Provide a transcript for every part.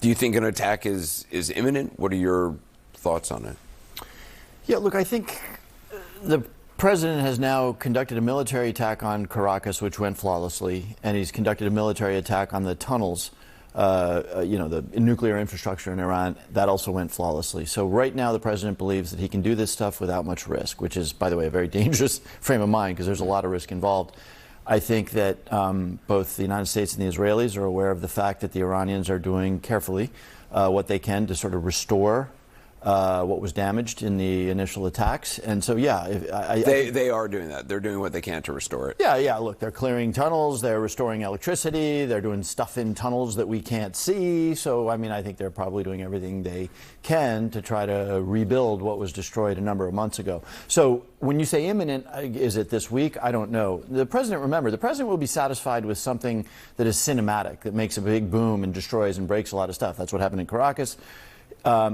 Do you think an attack is imminent? What are your thoughts on it? Yeah, look, I think the president has now conducted a military attack on Caracas, which went flawlessly, and he's conducted a military attack on the tunnels, the nuclear infrastructure in Iran. That also went flawlessly. So right now the president believes that he can do this stuff without much risk, which is, by the way, a very dangerous frame of mind because there's a lot of risk involved. I think that both the United States and the Israelis are aware of the fact that the Iranians are doing carefully what they can to sort of restore what was damaged in the initial attacks. And so, yeah. They are doing that. They're doing what they can to restore it. Yeah. Look, they're clearing tunnels. They're restoring electricity. They're doing stuff in tunnels that we can't see. So, I mean, I think they're probably doing everything they can to try to rebuild what was destroyed a number of months ago. So when you say imminent, is it this week? I don't know. Remember, the president will be satisfied with something that is cinematic, that makes a big boom and destroys and breaks a lot of stuff. That's what happened in Caracas.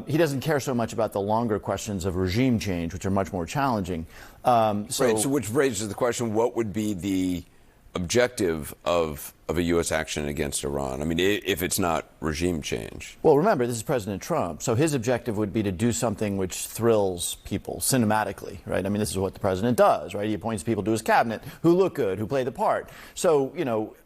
He doesn't care so much about the longer questions of regime change, which are much more challenging. So which raises the question, what would be the objective of a U.S. action against Iran? I mean, if it's not regime change. Well, remember, this is President Trump, so his objective would be to do something which thrills people cinematically, right? I mean, this is what the president does, right? He appoints people to his cabinet who look good, who play the part. So,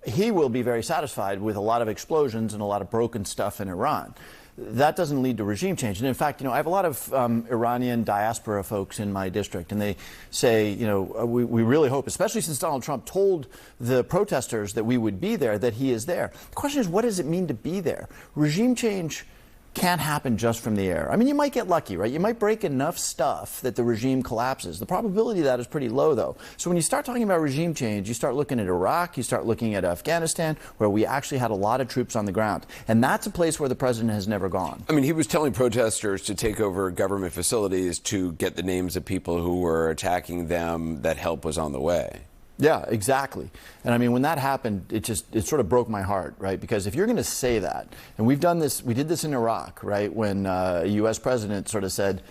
he will be very satisfied with a lot of explosions and a lot of broken stuff in Iran. That doesn't lead to regime change. And in fact, I have a lot of Iranian diaspora folks in my district, and they say, we really hope, especially since Donald Trump told the protesters that we would be there, that he is there. The question is, what does it mean to be there? Regime change can't happen just from the air. I mean, you might get lucky, right? You might break enough stuff that the regime collapses. The probability of that is pretty low, though. So when you start talking about regime change, you start looking at Iraq, you start looking at Afghanistan, where we actually had a lot of troops on the ground. And that's a place where the president has never gone. I mean, he was telling protesters to take over government facilities to get the names of people who were attacking them, that help was on the way. Yeah, exactly. And I mean, when that happened, it sort of broke my heart, right? Because if you're going to say that, and we did this in Iraq, right? When a U.S. president sort of said,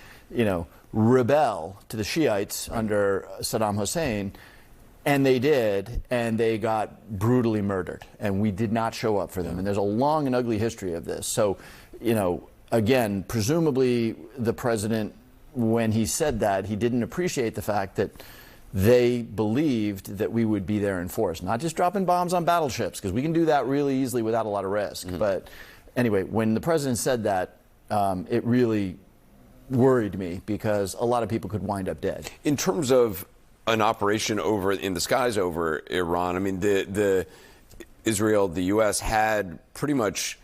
rebel to the Shiites under Saddam Hussein, and they did, and they got brutally murdered, and we did not show up for them. And there's a long and ugly history of this. So, again, presumably the president, when he said that, he didn't appreciate the fact that they believed that we would be there in force, not just dropping bombs on battleships, because we can do that really easily without a lot of risk. Mm-hmm. But anyway, when the president said that, it really worried me because a lot of people could wind up dead. In terms of an operation in the skies over Iran, I mean, the U.S. had pretty much,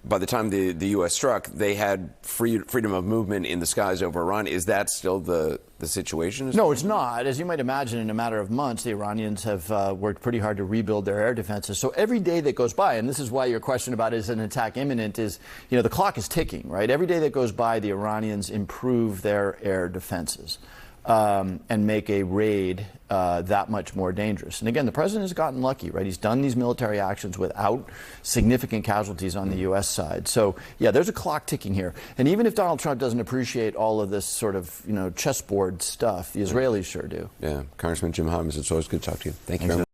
by the time the U.S. struck, they had freedom of movement in the skies over Iran. Is that still the situation? No, it's not. As you might imagine, in a matter of months, the Iranians have worked pretty hard to rebuild their air defenses. So every day that goes by, and this is why your question about is an attack imminent, is, the clock is ticking, right? Every day that goes by, the Iranians improve their air defenses and make a raid that much more dangerous. And again, the president has gotten lucky, right? He's done these military actions without significant casualties on the U.S. side. So, yeah, there's a clock ticking here. And even if Donald Trump doesn't appreciate all of this sort of, chessboard stuff, the Israelis sure do. Yeah. Congressman Jim Hyman, it's always good to talk to you. Thank you very much.